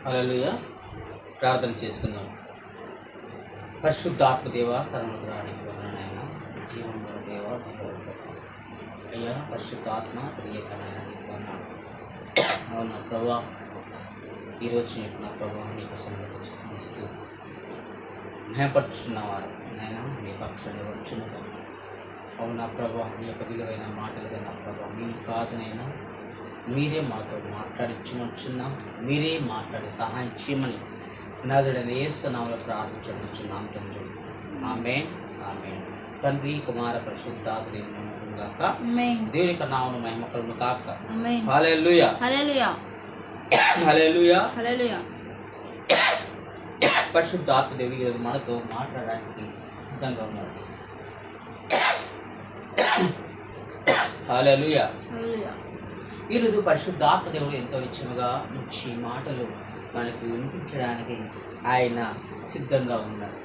హల్లెలూయా. ప్రార్థన చేసుకుందాం. పరిశుద్ధాత్మ దేవ, సర్వోన్నతుడానికి వందనాలైన జీవముల దేవ, అయ్యా పరిశుద్ధాత్మ త్రియకమైన అవునా ప్రభా, ఈరోజు నా ప్రభా నీకు సమర్పిస్తూ భయపడుచున్నవారు నాయన నీ పక్షంలో వచ్చునుగా. అవునా ప్రభా, నీ యొక్క విలువైన మాటలుగా నా ప్రభా మీ కాదునైనా మీరే మాతో మాట్లాడించమనుచున్నాం. మీరే మాట్లాడి సహాయం చేయమని నజరుడైన యేసు నామములో ప్రార్థించుచున్నాం తండ్రి. ఆమేన్ ఆమేన్. తండ్రి కుమార పరిశుద్ధాత్మ గాక. దేవుని యొక్క నామమున మహిమ కలుగును గాక. హల్లెలూయా హల్లెలూయా హల్లెలూయా హల్లెలూయా. పరిశుద్ధాత్మ దేవుడు మనతో మాట్లాడడానికి సిద్ధంగా ఉన్నాడు. హల్లెలూయా హల్లెలూయా. ఈరోజు పరిశుద్ధాత్మ దేవుడు ఎంతో ఇచ్చముగా మంచి మాటలు మనకు వినిపించడానికి ఆయన సిద్ధంగా ఉన్నాడు.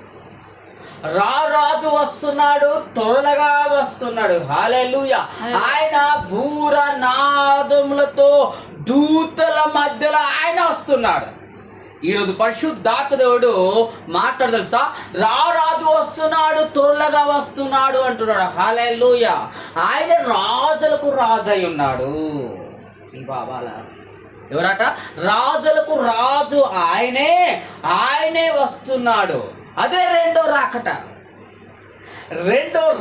రాజు వస్తున్నాడు, త్వరగా వస్తున్నాడు. హల్లెలూయా. ఆయన భూరనాదములతో దూతల మధ్యలో ఆయన వస్తున్నాడు. ఈరోజు పరిశుద్ధాత్మ దేవుడు మాట్లాడు తెలుసా, రాజు వస్తున్నాడు, త్వరగా వస్తున్నాడు అంటున్నాడు. హల్లెలూయా. ఆయన రాజులకు రాజు అయి ఉన్నాడు. ఈ బాబాల ఎవరట? రాజులకు రాజు ఆయనే వస్తున్నాడు. అదే రెండో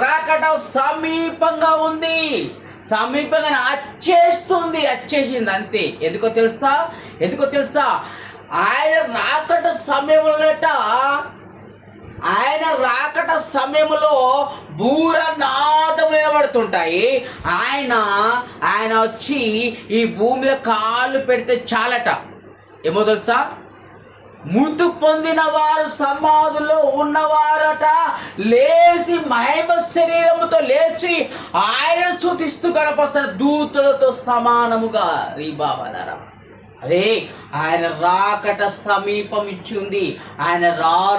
రాకట సమీపంగా ఉంది. సమీపంగా వచ్చేసింది అంతే. ఎందుకో తెలుసా ఆయన రాకట సమయంలో బూరనాదములు వినబడుతుంటాయి. ఆయన వచ్చి ఈ భూమి మీద కాళ్ళు పెడితే చాలట. ఏమో తెలుసా, మృతి పొందిన వారు సమాధుల్లో ఉన్నవారట లేచి మహిమ శరీరముతో లేచి ఆయన స్తుతిస్తూ కనపడతారు దూతలతో సమానముగా. రీ బాబాలారా, అదే ఆయన రాకట సమీపం ఇచ్చింది. ఆయన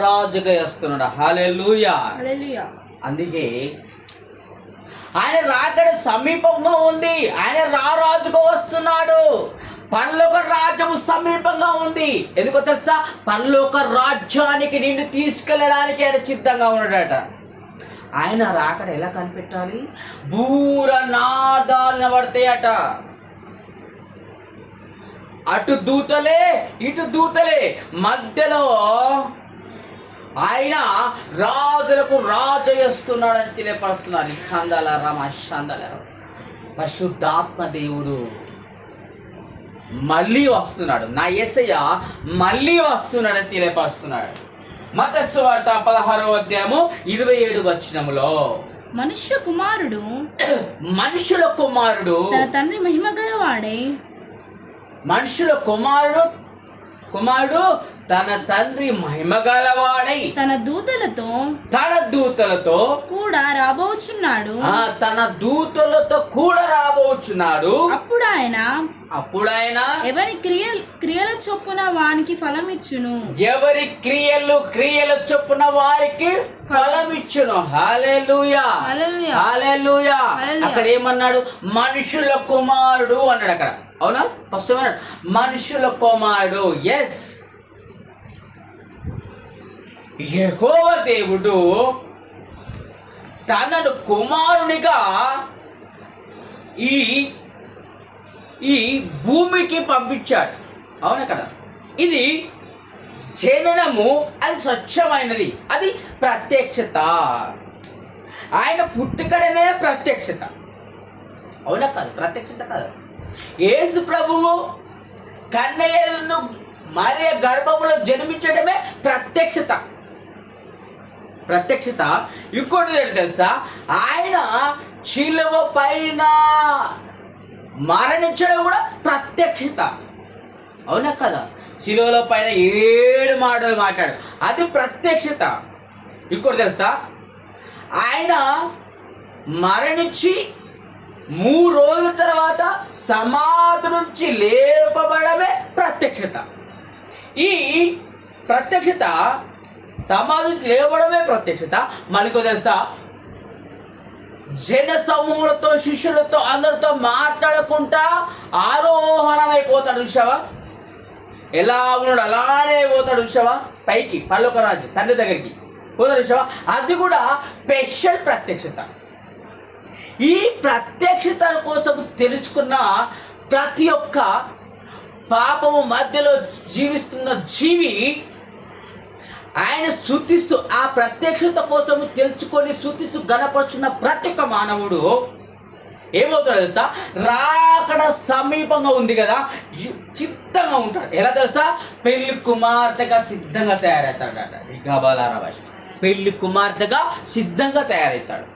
రాజుగా వస్తున్నాడు. హల్లెలూయా హల్లెలూయా. అందుకే ఆయన రాకడ సమీపంగా ఉంది. ఆయన రాజుగా వస్తున్నాడు. పరలోక రాజ్యము సమీపంగా ఉంది. ఎందుకో తెలుసా, పరలోక రాజ్యానికి నిన్ను తీసుకెళ్ళడానికి ఆయన సిద్ధంగా ఉన్నాడట. ఆయన రాకడ ఎలా కనిపెట్టాలి? బూరనాదాలు వినబడతాయట. అటు దూతలే ఇటు దూతలే, మధ్యలో ఆయన రాజులకు రాజు చేస్తున్నాడని తెలియపరుస్తున్నారు. పరిశుద్ధాత్మ దేవుడు మళ్ళీ వస్తున్నాడు. నా యేసయ్య మళ్ళీ వస్తున్నాడని తెలియపరుస్తున్నాడు. మత్తయి సువార్త 16వ అధ్యాయము 27వ వచనములో మనుషుల కుమారుడు తన తండ్రి మహిమ గలవాడై, మనుషుల కుమారుడు తన తండ్రి మహిమ గలవాడై తన దూతలతో కూడా రాబోచున్నాడు. అప్పుడు ఆయన ఎవరి క్రియల చొప్పున వానికి ఫలమిచ్చును. ఎవరి క్రియల చొప్పున వారికి ఫలమిచ్చును. హల్లెలూయా హల్లెలూయా. అక్కడ ఏమన్నాడు? మనుషుల కుమారుడు అన్నాడు. అక్కడ అవునా? ఫస్ట్ మనుషుల కుమారుడు. ఎస్, యెహోవా దేవుడు తనను కుమారునిగా ఈ భూమికి పంపించాడు. అవునా కదా? ఇది జననము, అది స్వచ్ఛమైనది, అది ప్రత్యక్షత. ఆయన పుట్టుకడనే ప్రత్యక్షత. అవునా కాదు? ప్రత్యక్షత కాదు. యేసు ప్రభువు కన్యను మరియ గర్భములో జన్మించడమే ప్రత్యక్షత. ఇంకోటి తెలుసా, ఆయన శిలువ పైన మరణించడం కూడా ప్రత్యక్షత. అవునా కదా? శిలువల పైన 7 మాటలు మాట్లాడు, అది ప్రత్యక్షత. ఇంకోటి తెలుసా, ఆయన మరణించి 3 రోజుల తర్వాత సమాధి నుంచి లేపబడమే ప్రత్యక్షత. ఈ ప్రత్యక్షత, సమాధి నుంచి లేపబడమే ప్రత్యక్షత. మనకు తెలుసా, జన సమూహంతో శిష్యులతో అందరితో మాట్లాడకుండా ఆరోహణమైపోతాడు. చూసావా? ఎలా ఉన్నాడు అలానే పోతాడు చూసావా, పైకి పరలోక రాజ్యం తండ్రి దగ్గరికి పోతాడు చూసావా. అది కూడా స్పెషల్ ప్రత్యక్షత. ఈ ప్రత్యక్షత కోసం తెలుసుకున్న ప్రతి ఒక్క పాపము మధ్యలో జీవిస్తున్న జీవి ఆయన స్తుతిస్తూ, ఆ ప్రత్యక్షత కోసం తెలుసుకొని స్తుతిస్తూ గణపరుచున్న ప్రతి ఒక్క మానవుడు ఏమవుతాడు తెలుసా, రాకడ సమీపంగా ఉంది కదా చిత్తంగా ఉంటాడు. ఎలా తెలుసా, పెళ్లి కుమార్తెగా సిద్ధంగా తయారవుతాడట. భాష పెళ్లి కుమార్తెగా సిద్ధంగా తయారవుతాడు.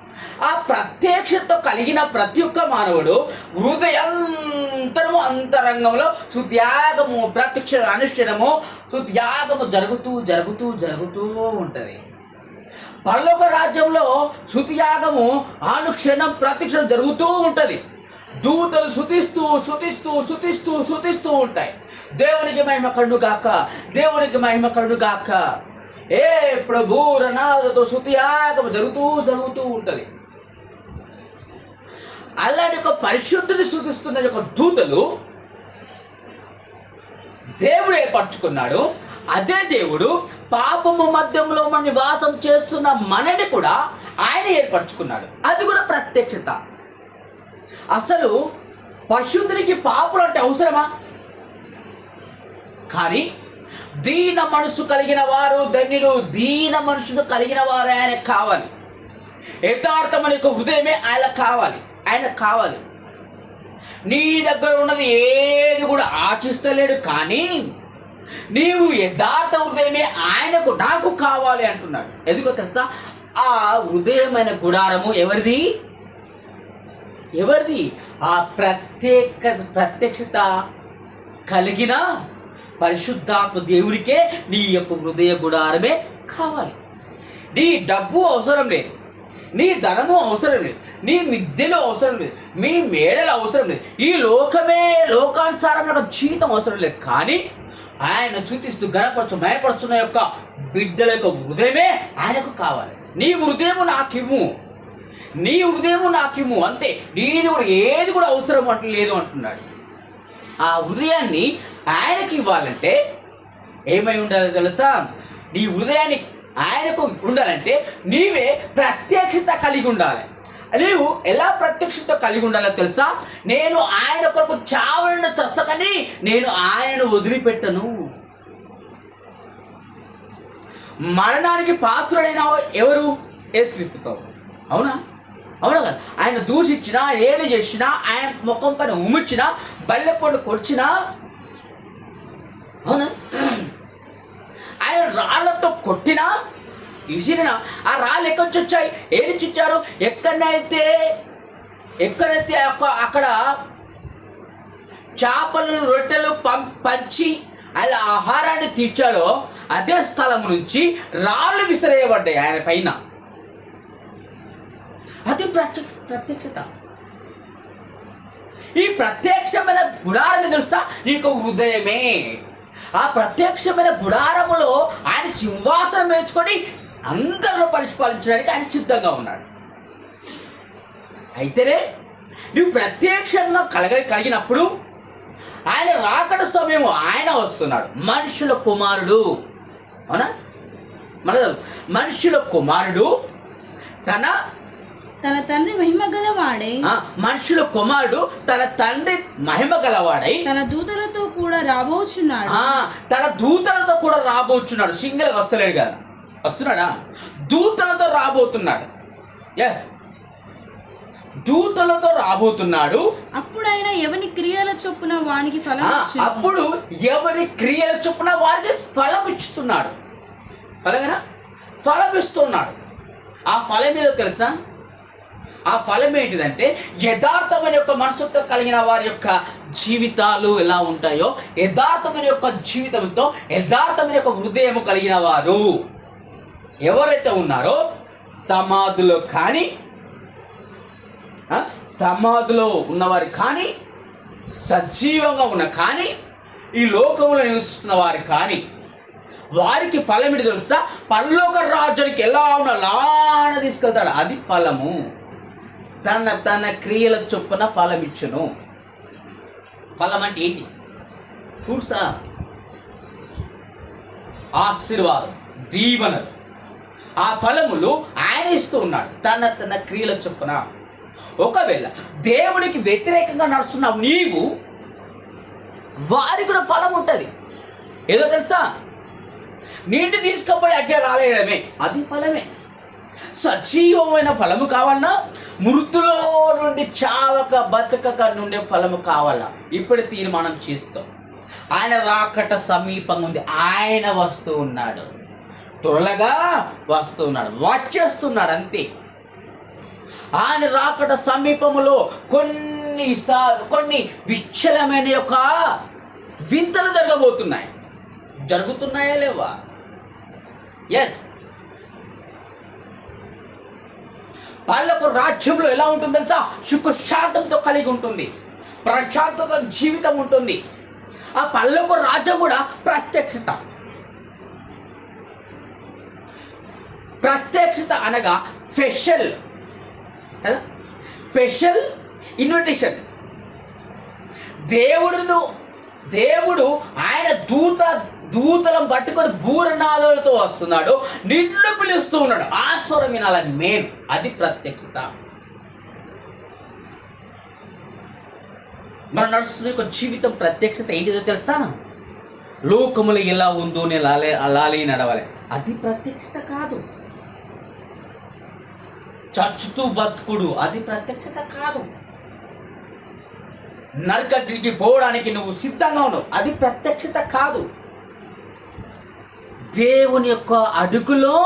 ఆ ప్రత్యక్షత కలిగిన ప్రతి ఒక్క మానవుడు హృదయంతరము అంతరంగంలో సుత్యాగము ప్రత్యక్ష అనుష్ఠానము సుత్యాగము జరుగుతూ జరుగుతూ జరుగుతూ ఉంటుంది. పరలోక రాజ్యంలో శృతియాగము అనుక్షణం ప్రతిక్షణం జరుగుతూ ఉంటుంది. దూతలు శృతిస్తూ శృతిస్తూ శృతిస్తూ శృతిస్తూ ఉంటాయి. దేవునికి మహిమ కలుగు గాక, దేవునికి మహిమ కలుగు గాక. ఏ ప్రభు రనాలతో శృతియాగము జరుగుతూ జరుగుతూ ఉంటుంది. అలాంటి ఒక పరిశుద్ధిని శృతిస్తున్న ఒక దూతలు దేవుడు ఏర్పరచుకున్నాడు. అదే దేవుడు పాపము మధ్యంలో మన నివాసం చేస్తున్న మనని కూడా ఆయన ఏర్పరచుకున్నాడు. అది కూడా ప్రత్యక్షత. అసలు పరిశుద్ధునికి పాపులు అంటే అవసరమా? కానీ దీన మనసు కలిగిన వారు ధన్యుడు, దీన మనసును కలిగిన వారు ఆయనకు కావాలి. యథార్థమైన హృదయమే ఆయనకు కావాలి, ఆయనకు కావాలి. నీ దగ్గర ఉన్నది ఏది కూడా ఆశిస్తలేడు, కానీ నీవు యథార్థ హృదయమే ఆయనకు నాకు కావాలి అంటున్నాడు. ఎందుకో తెలుసా, ఆ హృదయమైన గుడారము ఎవరిది? ఎవరిది? ఆ ప్రత్యక్షత కలిగిన పరిశుద్ధాత్మ దేవునికే నీ యొక్క హృదయ గుడారమే కావాలి. నీ డబ్బు అవసరం లేదు, నీ ధనము అవసరం లేదు, నీ విద్యలు అవసరం లేదు, మీ మేడలు అవసరం లేదు, ఈ లోకమే లోకానుసారమైన జీవితం అవసరం లేదు. కానీ ఆయన చూపిస్తూ గణపరచు భయపరుచున్న యొక్క బిడ్డల యొక్క హృదయమే ఆయనకు కావాలి. నీ హృదయము నాకిమ్ము, నీ హృదయము నాకిమ్ము, అంతే. నీది కూడా ఏది కూడా అవసరం లేదు అంటున్నాడు. ఆ హృదయాన్ని ఆయనకి ఇవ్వాలంటే ఏమై ఉండాలి తెలుసా? నీ హృదయాన్ని ఆయనకు ఉండాలంటే నీవే ప్రత్యక్షత కలిగి ఉండాలి. నీవు ఎలా ప్రత్యక్షత కలిగి ఉండాలో తెలుసా? నేను ఆయన కొరకు చావలను చస్తకని నేను ఆయనను వదిలిపెట్టను. మరణానికి పాత్రుడైన ఎవరు? యేసుక్రీస్తు ప్రభువు. అవునా? అవునా కదా? ఆయన దూషించినా, ఏడు చేసినా, ఆయన ముఖం పైన ఉమ్మిచ్చినా, బల్లెపండు కొచ్చినా, అవునా, ఆయన రాళ్లతో కొట్టినా, విసిరిన ఆ రాళ్ళు ఎక్కడి నుంచి వచ్చాయి? ఏ నుంచి ఇచ్చారు? ఎక్కడైతే అక్కడ చేపలు రొట్టెలు పంచి ఆయన ఆహారాన్ని తీర్చాడో అదే స్థలం నుంచి రాళ్ళు విసిరేయబడ్డాయి ఆయన పైన. అది ప్రత్యక్షత. ఈ ప్రత్యక్షమైన గుడారం తెలుసా? నీకు హృదయమే. ఆ ప్రత్యక్షమైన గుడారములో ఆయన సింహాసనం వేసుకొని అందరూ పరిపాలించడానికి ఆయన సిద్ధంగా ఉన్నాడు. అయితేనే నువ్వు ప్రత్యక్షంగా కలిగినప్పుడు ఆయన రాకడ సమయం ఆయన వస్తున్నాడు. మనుషుల కుమారుడు, అవునా? మన మనుషుల కుమారుడు తన తండ్రి మహిమ గలవాడై, మనుషుల కుమారుడు తన తండ్రి మహిమ గలవాడై తన దూతలతో కూడా రాబోచున్నాడు. తన దూతలతో కూడా రాబోచున్నాడు. సింగిల్గా వస్తలేడు కదా, వస్తున్నాడా? దూతలతో రాబోతున్నాడు. ఎస్, దూతలతో రాబోతున్నాడు. అప్పుడు ఆయన ఎవరి క్రియల చొప్పున వానికి ఫలం వారికి ఫలం ఇస్తున్నాడు. ఫలం ఇస్తున్నాడు. ఆ ఫలం ఏదో తెలుసా? ఆ ఫలం ఏంటిదంటే యథార్థమైన యొక్క మనసుతో కలిగిన వారి యొక్క జీవితాలు ఎలా ఉంటాయో, యథార్థమైన యొక్క జీవితంతో యథార్థమైన యొక్క హృదయం కలిగిన వారు ఎవరైతే ఉన్నారో సమాధిలో కానీ, సమాధిలో ఉన్నవారు కానీ, సజీవంగా ఉన్న కానీ, ఈ లోకంలో నివసిస్తున్న వారు కానీ, వారికి ఫలం ఏంటి తెలుసా? పరలోక రాజ్యానికి ఎలా అలానే తీసుకెళ్తాడు. అది ఫలము. తన క్రియల చొప్పున ఫలం ఇచ్చును. ఫలం అంటే ఏంటి? ఫ్రూట్సా? ఆశీర్వాదం, దీవెనలు, ఆ ఫలములు ఆయన ఇస్తూ ఉన్నాడు తన క్రియల చొప్పున. ఒకవేళ దేవునికి వ్యతిరేకంగా నడుస్తున్నావు నీవు, వారికి కూడా ఫలం ఉంటుంది. ఏదో తెలుసా, నీంటి తీసుకుపోయి అగ్గి కాలేయడమే, అది ఫలమే. సజీవమైన ఫలము కావాలన్నా, మృతులో నుండి చావక బతకక నుండే ఫలము కావాలా, ఇప్పుడే తీర్మానం చేసుకో. ఆయన రాకట సమీపంగా ఉంది. ఆయన వస్తూ ఉన్నాడు, త్వరగా వస్తూ ఉన్నాడు, వచ్చేస్తున్నాడు అంతే. ఆయన రాకట సమీపములో కొన్ని విచ్చలమైన యొక్క వింతలు జరగబోతున్నాయి. జరుగుతున్నాయా లేవా? ఎస్. వాళ్ళకు రాజ్యంలో ఎలా ఉంటుంది తెలుసా? సుఖశాంతంతో కలిగి ఉంటుంది, ప్రశాంతత జీవితం ఉంటుంది. ఆ పల్లెకు రాజ్యం కూడా ప్రత్యక్షత. ప్రత్యక్షత అనగా స్పెషల్ కదా, స్పెషల్ ఇన్విటేషన్. దేవుడు ఆయన దూతలను పట్టుకొని బూరనాదాలతో వస్తున్నాడు, నిన్ను పిలుస్తూ ఉన్నాడు. ఆ స్వరం వినాలని మేలు, అది ప్రత్యక్షత. మనం నడుస్తున్న యొక్క జీవితం ప్రత్యక్షత ఏంటిదో తెలుసా? లోకములు ఎలా ఉందో నేను అలాగే నడవాలి, అది ప్రత్యక్షత కాదు. చచ్చుతూ బతుకుడు, అది ప్రత్యక్షత కాదు. నరకకి పోవడానికి నువ్వు సిద్ధంగా ఉన్నావు, అది ప్రత్యక్షత కాదు. దేవుని యొక్క అడుగులో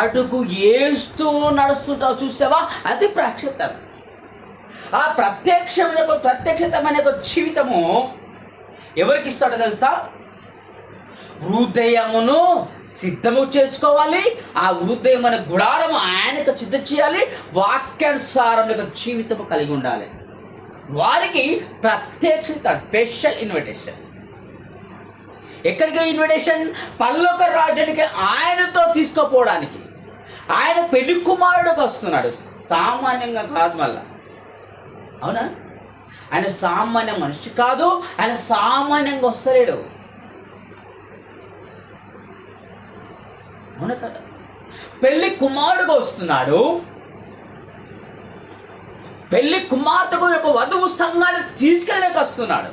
అడుగు వేస్తూ నడుస్తుంటావు చూసావా, అది ప్రత్యక్షత. ఆ ప్రత్యక్షతమైన జీవితము ఎవరికి ఇస్తాడో తెలుసా? హృదయమును సిద్ధము చేసుకోవాలి. ఆ హృదయమైన గుడారము ఆయనకు సిద్ధం చేయాలి. వాక్యానుసారం జీవితము కలిగి ఉండాలి. వారికి ప్రత్యక్షత, స్పెషల్ ఇన్విటేషన్. ఎక్కడికి ఇన్విటేషన్? పరలోక రాజ్యానికి ఆయనతో తీసుకుపోవడానికి. ఆయన పెళ్లి కుమారుడికి వస్తున్నాడు, సామాన్యంగా కాదు. మళ్ళా అవునా, ఆయన సామాన్య మనిషి కాదు, ఆయన సామాన్యంగా వస్తలేడు. అవునా కదా? పెళ్లి కుమారుడుగా వస్తున్నాడు. పెళ్లి కుమార్తెకు యొక్క వధువు సంఘాన్ని తీసుకెళ్ళడానికి వస్తున్నాడు.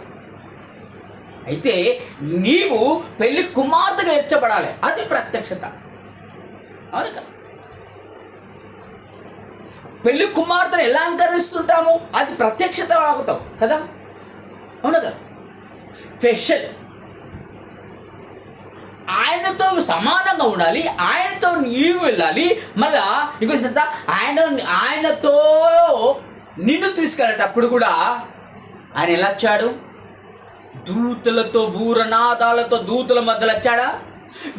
అయితే నీవు పెళ్లి కుమార్తెగా ఎచ్చబడాలి, అది ప్రత్యక్షత. అవును కదా? పెళ్లి కుమార్తెను ఎలా అలంకరిస్తుంటాము, అది ప్రత్యక్షత ఆగుతావు కదా. అవును కదా? స్పెషల్. ఆయనతో సమానంగా ఉండాలి, ఆయనతో నీవు వెళ్ళాలి. మళ్ళా ఇంకో ఆయనతో నిన్ను తీసుకెళ్ళేటప్పుడు కూడా ఆయన ఎలా వచ్చాడు? దూతలతో, బూరనాదాలతో, దూతల మధ్యలో వచ్చాడా?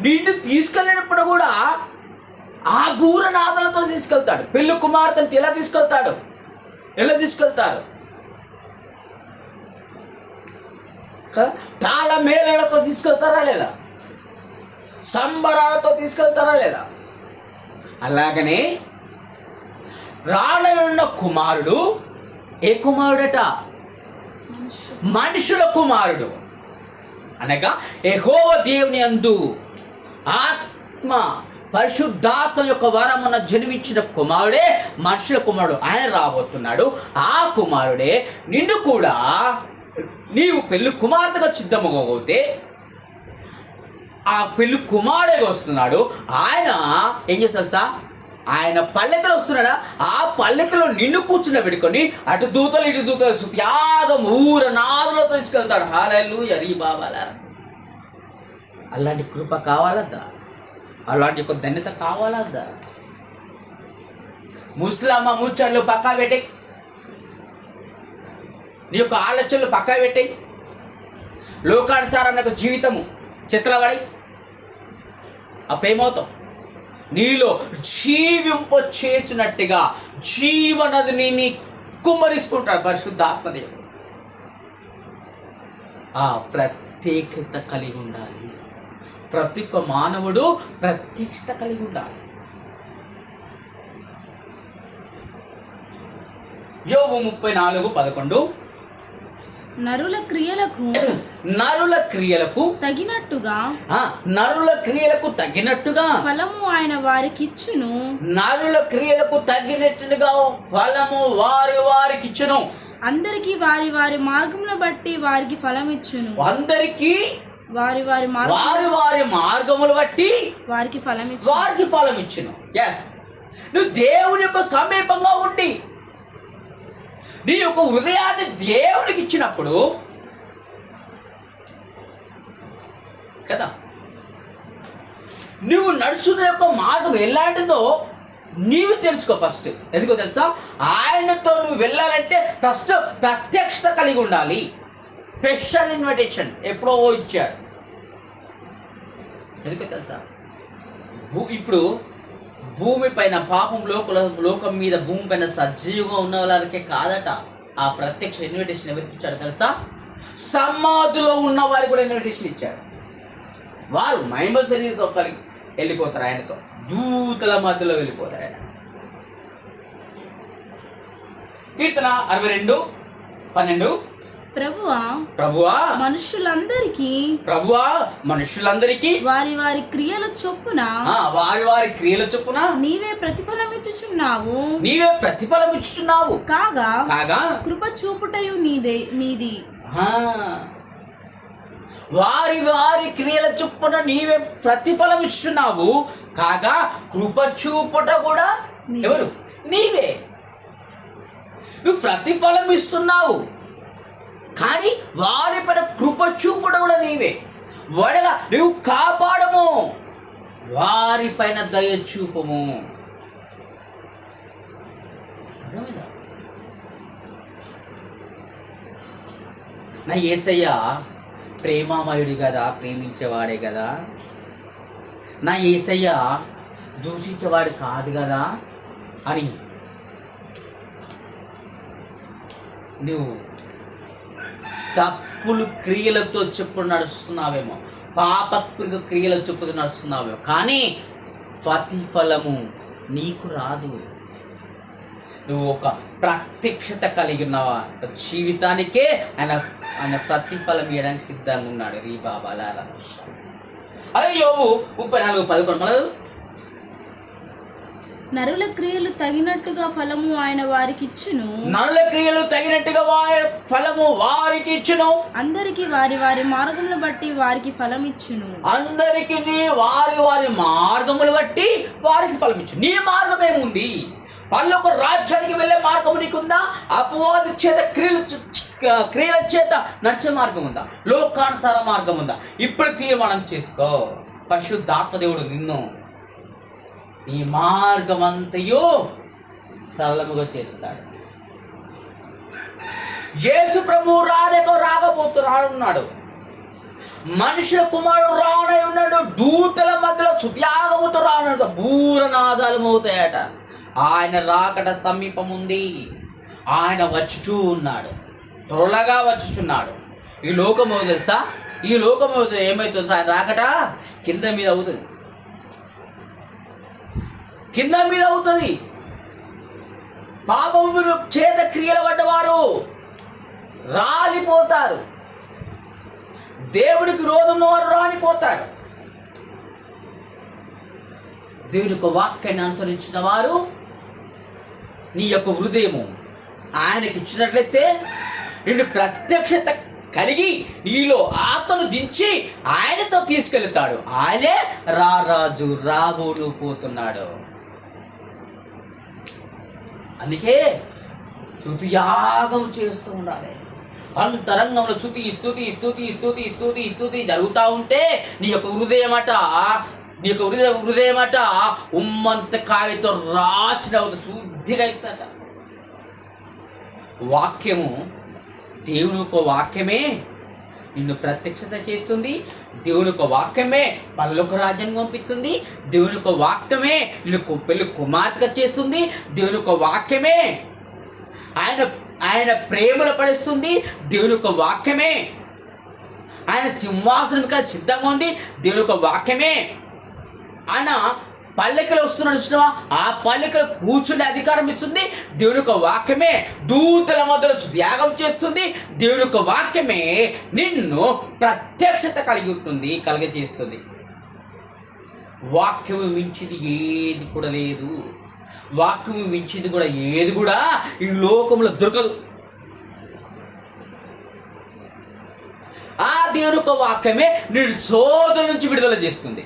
నిన్ను తీసుకెళ్ళినప్పుడు కూడా ఆ బూరనాదాలతో తీసుకెళ్తాడు. పెళ్లి కుమార్తెను ఎలా తీసుకెళ్తాడు? ఎలా తీసుకెళ్తారు? తాళ మేళలతో తీసుకెళ్తారా లేదా? సంబరాలతో తీసుకెళ్తారా లేదా? అలాగనే రానున్న కుమారుడు ఏ కుమారుడట? మనుషుల కుమారుడు. అనగా యెహోవా దేవుని యందు ఆత్మ పరిశుద్ధాత్మ యొక్క వరమున జన్మించిన కుమారుడే మనుషుల కుమారుడు. ఆయన రాబోతున్నాడు. ఆ కుమారుడే నిన్ను కూడా, నీవు పెళ్లి కుమార్తెగా సిద్ధమవుతే ఆ పెళ్లి కుమారుడే వస్తున్నాడు. ఆయన ఏం చేస్తాడు సార్? ఆయన పల్లెకలో వస్తున్నాడా? ఆ పల్లెకలో నిన్ను కూర్చున్న పెట్టుకొని అటు దూతలు ఇటు దూతలు త్యాగం ఊరనాదులతో తీసుకెళ్తాడు. హల్లెలూయా రీ బాబాలా. అలాంటి కృప కావాలద్దా? అలాంటి ఒక ధన్యత కావాలద్దా? ముస్లమ్మ ముచ్చట్లు పక్కా పెట్టే, నీ యొక్క ఆలోచనలు పక్కా పెట్టే, లోకానుసారం నాకు జీవితము చిత్రపడి అప్పుడేమవుతావు? నీలో జీవింప చేసినట్టుగా జీవనదిని నీ కుమ్మరిస్తుంటాడు పరిశుద్ధాత్మదేవుడు. ఆ ప్రత్యేకత కలిగి ఉండాలి. ప్రతి ఒక్క మానవుడు ప్రత్యక్షత కలిగి ఉండాలి. యోబు 34:11 నరుల క్రియలకు నరుల క్రియలకు తగినట్టుగా నరుల క్రియలకు తగినట్టుగా ఫలము ఆయన వారికిచ్చును. నరుల క్రియలకు తగినట్టుగా ఫలము వారికిచ్చును. అందరికి వారి వారి మార్గమును బట్టి వారికి ఫలమిచ్చును. అందరికీ వారి వారి వారి మార్గములు బట్టి వారికి ఫలమిచ్చును. వారికి ఫలం ఇచ్చును. ఎస్, నువ్వు దేవుని యొక్క సమీపంగా ఉండి నీ యొక్క హృదయాన్ని దేవుడికి ఇచ్చినప్పుడు కదా, నువ్వు నడుచున్న యొక్క మార్గం ఎలాంటిదో నీవు తెలుసుకో. ఫస్ట్ ఎందుకో తెలుసా, ఆయనతో నువ్వు వెళ్ళాలంటే ఫస్ట్ ప్రత్యక్షత కలిగి ఉండాలి. స్పెషల్ ఇన్విటేషన్ ఎప్పుడో ఇచ్చాడు. ఎందుకో తెలుసా, ఇప్పుడు భూమి పైన పాపం లోకం మీద భూమి పైన సజీవంగా ఉన్న వాళ్ళకే కాదట ఆ ప్రత్యక్ష ఇన్విటేషన్ ఎవరికి ఇచ్చాడు తెలుసా, సమాధిలో ఉన్న వారికి కూడా ఇన్విటేషన్ ఇచ్చాడు. వారు మహిమ శరీరంతో కలిగి వెళ్ళిపోతారు, ఆయనతో దూతల మధ్యలో వెళ్ళిపోతారు ఆయన. కీర్తన 62:12 ప్రభువా మనుషులందరికీ వారి వారి క్రియల చొప్పున నీవే ప్రతిఫలం ఇచ్చుచున్నావు. కాగా కృప చూపుటయు నీది. వారి క్రియల చొప్పున నీవే ప్రతిఫలం ఇస్తున్నావు, కాగా కృప చూపుట కూడా ఎవరు? నీవే. నువ్వు ప్రతిఫలం ఇస్తున్నావు, కానీ వారి పైన కృప చూపుట కూడా నీవే. వడగా నువ్వు కాపాడము, వారి పైన దయ చూపము. అర్థమైందా? నా యేసయ్య ప్రేమామయుడి కదా, ప్రేమించేవాడే కదా. నా యేసయ్య దూషించేవాడు కాదు కదా అని నువ్వు తప్పులు క్రియలతో చెప్పుడు నడుస్తున్నావేమో, పాప క్రియల చెప్పుడు నడుస్తున్నావేమో, కానీ ప్రతిఫలము నీకు రాదు. నువ్వు ఒక ప్రత్యక్షత కలిగి ఉన్నావా, జీవితానికే ఆయన ప్రతిఫలం ఇవ్వడానికి సిద్ధంగా ఉన్నాడు. రీ బాబా లారా. అదే యోబు 34:11 నరుల క్రియలు తగినట్టుగా ఫలము ఆయన వారికి ఇచ్చును. అందరికి వారి వారి మార్గములు బట్టి వారికి ఫలం ఇచ్చును. అందరికి వారి మార్గములు బట్టి వారికి ఫలం ఇచ్చును. నీ మార్గం ఏముంది? పరలోక రాజ్యానికి వెళ్ళే మార్గం నీకుందా? అపవాది చేత క్రియల చేత నడిచే మార్గం ఉందా? లోకానుసార మార్గం ఉందా? ఇప్పుడు తీర్మానం చేసుకో. పరిశుద్ధాత్మ దేవుడు నిన్ను ఈ మార్గమంతయు సరళముగా చేస్తాడు. యేసు ప్రభు రానున్నాడు. మనుషుల కుమారుడు రానై ఉన్నాడు. దూతల మధ్యలో స్తుత్యాగముతో రానున్నాడు. బూరనాదాలు మోగుతాయట. ఆయన రాకట సమీపం ఉంది. ఆయన వచ్చుచూ ఉన్నాడు, త్వరగా వచ్చుచున్నాడు. ఈ లోకము తెలుసా, ఈ లోకము ఏమవుతుంది? ఆయన రాకట కింద మీద అవుతుంది, కింద మీద అవుతుంది. పాపము చేత క్రియలు పడ్డవారు రాలిపోతారు. దేవుడికి విరోధంలో వారు రాలిపోతారు. దేవుని యొక్క వాక్యాన్ని అనుసరించిన వారు నీ యొక్క హృదయము ఆయనకి ఇచ్చినట్లయితే నిన్ను ప్రత్యక్షత కలిగి నీలో ఆత్మను దించి ఆయనతో తీసుకెళ్తాడు. ఆయనే రారాజు రాబోడు పోతున్నాడు. అందుకే స్తుతియాగం చేస్తూ ఉండాలి. అంతరంగంలో స్తుతి జరుగుతూ ఉంటే నీ యొక్క హృదయమట ఉమ్మంత కాయతో రాచిన శుద్ధిగా అవుతుందట. వాక్యము, దేవుని యొక్క వాక్యమే నిన్ను ప్రత్యక్షత చేస్తుంది. దేవుని యొక్క వాక్యమే పరలోక రాజ్యాన్ని పంపిస్తుంది. దేవుని యొక్క వాక్యమే నిన్ను పెళ్లి కుమార్తెగా చేస్తుంది. దేవుని యొక్క వాక్యమే ఆయన ప్రేమలో పడిస్తుంది. దేవుని యొక్క వాక్యమే ఆయన సింహాసనం సిద్ధంగా ఉంది. దేవుని యొక్క వాక్యమే ఆయన పల్లెకలు వస్తున్నాడు చూసినావా, ఆ పల్లెకలు కూర్చునే అధికారం ఇస్తుంది దేవుని యొక్క వాక్యమే. దూతల మధ్యలో త్యాగం చేస్తుంది దేవుని యొక్క వాక్యమే. నిన్ను ప్రత్యక్షత కలిగజేస్తుంది. వాక్యము మించిది ఏది కూడా లేదు. వాక్యము మించిది కూడా ఏది కూడా ఈ లోకంలో దొరకదు. ఆ దేవుని యొక్క వాక్యమే నేను శోధన నుంచి విడుదల చేస్తుంది.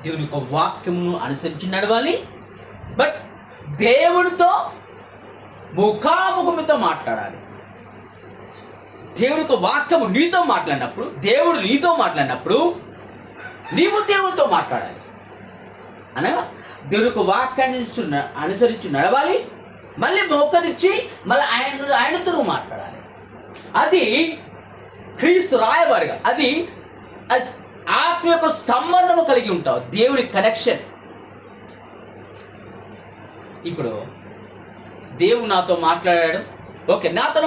దేవుని యొక్క వాక్యమును అనుసరించి నడవాలి. బట్ దేవుడితో ముఖాముఖమితో మాట్లాడాలి. దేవుని యొక్క వాక్యము నీతో మాట్లాడినప్పుడు, దేవుడు నీతో మాట్లాడినప్పుడు నీవు దేవుడితో మాట్లాడాలి. అనగా దేవుని యొక్క వాక్యాన్ని అనుసరించి నడవాలి. మళ్ళీ మోకరించి మళ్ళీ ఆయనతో నువ్వు మాట్లాడాలి. అది క్రీస్తు రాయవారిగా, అది ఆత్మ యొక్క సంబంధము కలిగి ఉంటావు, దేవుడి కనెక్షన్. ఇప్పుడు దేవుడు నాతో మాట్లాడాడు, ఓకే, నాతో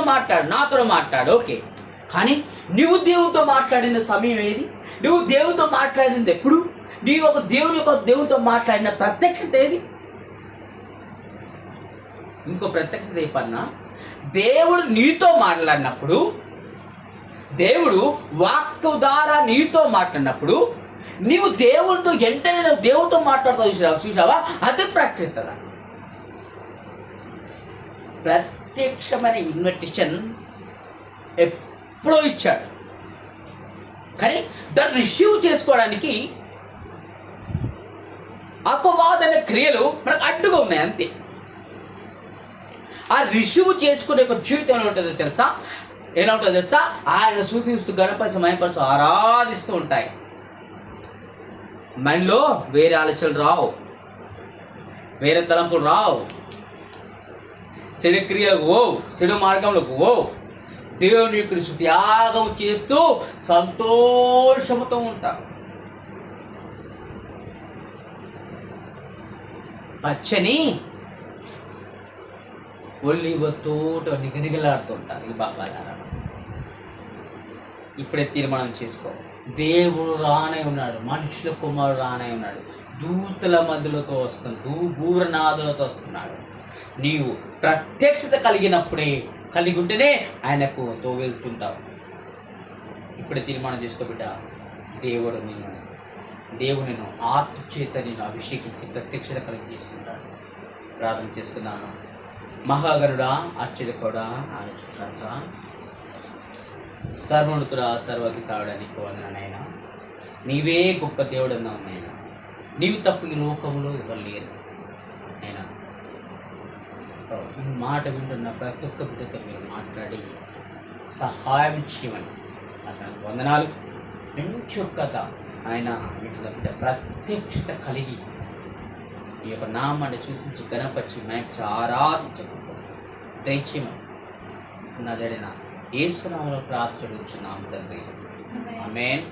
మాట్లాడు, ఓకే. కానీ నువ్వు దేవుడితో మాట్లాడిన సమయం ఏది? నువ్వు దేవుడితో మాట్లాడింది ఎప్పుడు? నీవు ఒక దేవునితో మాట్లాడిన ప్రత్యక్షత ఏది? ఇంకో ప్రత్యక్షత ఏపన్నా, దేవుడు నీతో మాట్లాడినప్పుడు, దేవుడు వాక్కు ద్వారా నీతో మాట్లాడినప్పుడు నీవు దేవుడితో వెంటనే దేవుడితో మాట్లాడుతావు. చూసావా? అది ప్రత్యక్షత. ప్రత్యక్షమైన ఇన్విటేషన్ ఎప్పుడో ఇచ్చాడు, కానీ దాన్ని రిసీవ్ చేసుకోవడానికి అపవాదన క్రియలు మనకు అడ్డుగా ఉన్నాయి, అంతే. ఆ రిసీవ్ చేసుకునే ఒక జీవితం ఎలా ఉంటుందో తెలుసా? ఆయన సూచిస్తూ గణపతి మహిమపరుస్తూ ఆరాధిస్తూ ఉంటాయి. మనలో వేరే ఆలోచనలు రావు, వేరే తలంపులు రావు, చెడు క్రియలకు పోవు, చెడు మార్గంలోకి పోవు. దేవుని యొక్క త్యాగం చేస్తూ సంతోషముతో ఉంటారు. పచ్చని ఒలివ తోట నిగనిగలాడుతుంటారు ఈ బాబాలారా. ఇప్పుడే తీర్మానం చేసుకో. దేవుడు రానే ఉన్నాడు, మనుషుల కుమారుడు రానే ఉన్నాడు, దూతల మధ్యలతో వస్తున్నాడు, భూరనాథులతో వస్తున్నాడు. నీవు ప్రత్యక్షత కలిగి ఉంటేనే ఆయనకు వెళ్తుంటావు. ఇప్పుడే తీర్మానం చేసుకో బిడ్డ. దేవుడు నిన్ను ఆత్మ చేత నేను అభిషేకించి ప్రత్యక్షత కలిగి చేస్తుంటాడు. ప్రార్థన చేసుకున్నాను. మహాగరుడా, ఆశ్చర్యకుడా, ఆలోచన సర్వోన్నతుడా, సర్వాధికారుడా, నీకు వందనాలైనా. నీవే గొప్ప దేవుడు అన్నావు నాయన. నీవు తప్ప ఈ లోకంలో ఎవరు లేరు నాయన. ఈ మాట వింటున్న ప్రతి ఒక్క బిడ్డతో మీరు మాట్లాడి సహాయం చేయమని అతనికి వందనాలు. మంచి ఒక్కత ఆయన వీటిలో బిడ్డ ప్రత్యక్షత కలిగి ఈ యొక్క నామాన్ని చూపించి గణపరిచి మేము ఆరాధించకుండా దయచేయమని నా జరిగిన యేసు నామములో ప్రార్థించున్నాము తండ్రి. ఆమేన్.